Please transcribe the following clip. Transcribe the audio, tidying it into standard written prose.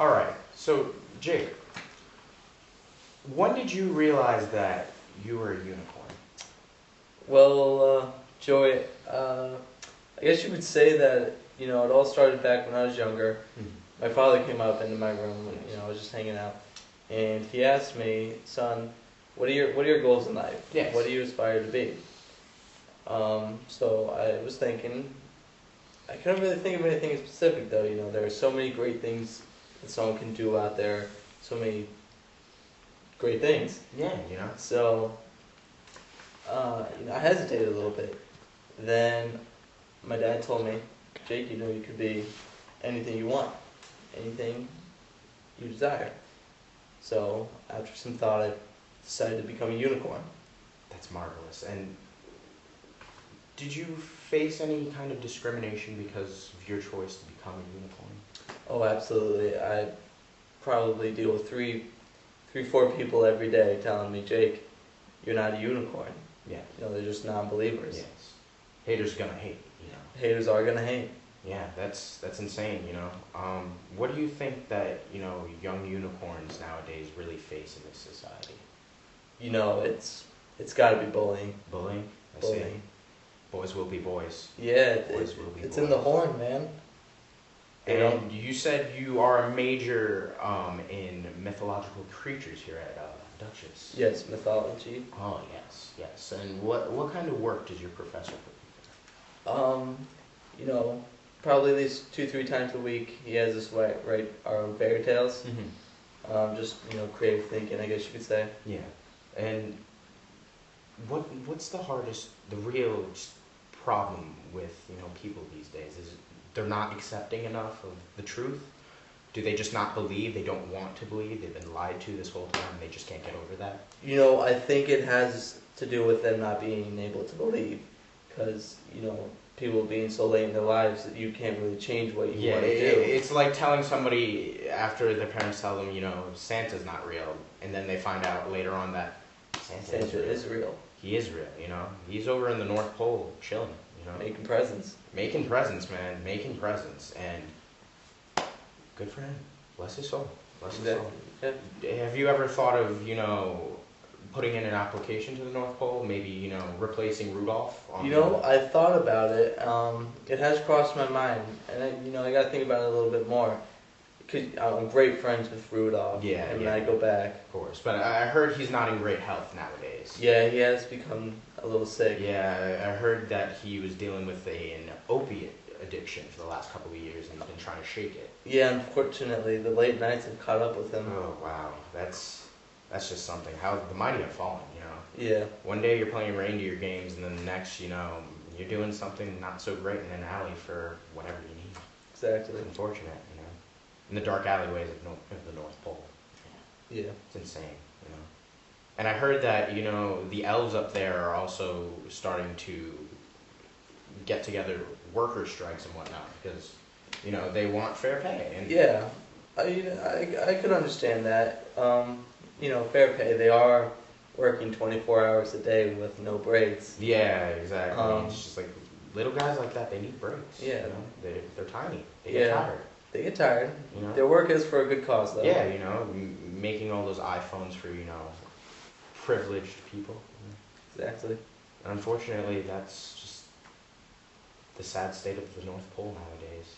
All right. So, Jake, when did you realize that you were a unicorn? Well, Joey, I guess you could say that, it all started back when I was younger. My father came up into my room when, I was just hanging out. And he asked me, son, what are your goals in life? Yes. What do you aspire to be? So I was thinking, I couldn't really think of anything specific though, there are so many great things that someone can do out there, so many great things. Yeah, So, I hesitated a little bit. Then my dad told me, Jake, you could be anything you want, anything you desire. So after some thought, I decided to become a unicorn. That's marvelous. And did you face any kind of discrimination because of your choice to become a unicorn? Oh, absolutely. I probably deal with four people every day telling me, Jake, you're not a unicorn. Yeah. They're just non-believers. Yes. Haters gonna hate, Haters are gonna hate. Yeah, that's insane, What do you think that, young unicorns nowadays really face in this society? It's got to be bullying. Bullying? I see. Bullying. Boys will be boys. Yeah, Boys will be it's boys. in the horn, man. And you said you are a major in mythological creatures here at Duchess. Yes, mythology. Oh, yes. And what kind of work does your professor put you You know, probably at least 2-3 times a week he has us write our own fairy tales. through? Just creative thinking, I guess you could say. Yeah. And what's the real problem with people these days? Is it they're not accepting enough of the truth? Do they just not believe? They don't want to believe? They've been lied to this whole time and they just can't get over that? I think it has to do with them not being able to believe, because people being so late in their lives that you can't really change what you want to do. It's like telling somebody after their parents tell them, Santa's not real, and then they find out later on that Santa is real. He is real, He's over in the North Pole chilling, Making presents. Making presents, man. Making presents. And good for him. Bless his soul. Bless his soul. Yeah. Have you ever thought of, putting in an application to the North Pole? Maybe, replacing Rudolph? I thought about it. It has crossed my mind. And, I got to think about it a little bit more. Because I'm great friends with Rudolph. Yeah, and yeah. I go back. Of course. But I heard he's not in great health nowadays. Yeah, he has become a little sick. Yeah, I heard that he was dealing with an opiate addiction for the last couple of years and he's been trying to shake it. Yeah, unfortunately, the late nights have caught up with him. Oh, wow. That's just something. How the mighty have fallen, Yeah. One day you're playing reindeer games and then the next, you're doing something not so great in an alley for whatever you need. Exactly. It's unfortunate, in the dark alleyways of the North Pole. Yeah. It's insane, And I heard that, the elves up there are also starting to get together worker strikes and whatnot because, they want fair pay. And Yeah. I could understand that. Fair pay. They are working 24 hours a day with no breaks. Yeah, exactly. It's just like little guys like that, they need breaks. Yeah. They're tiny. They get tired. They get tired. Their work is for a good cause, though. Yeah, making all those iPhones for, privileged people. Exactly. Unfortunately, that's just the sad state of the North Pole nowadays.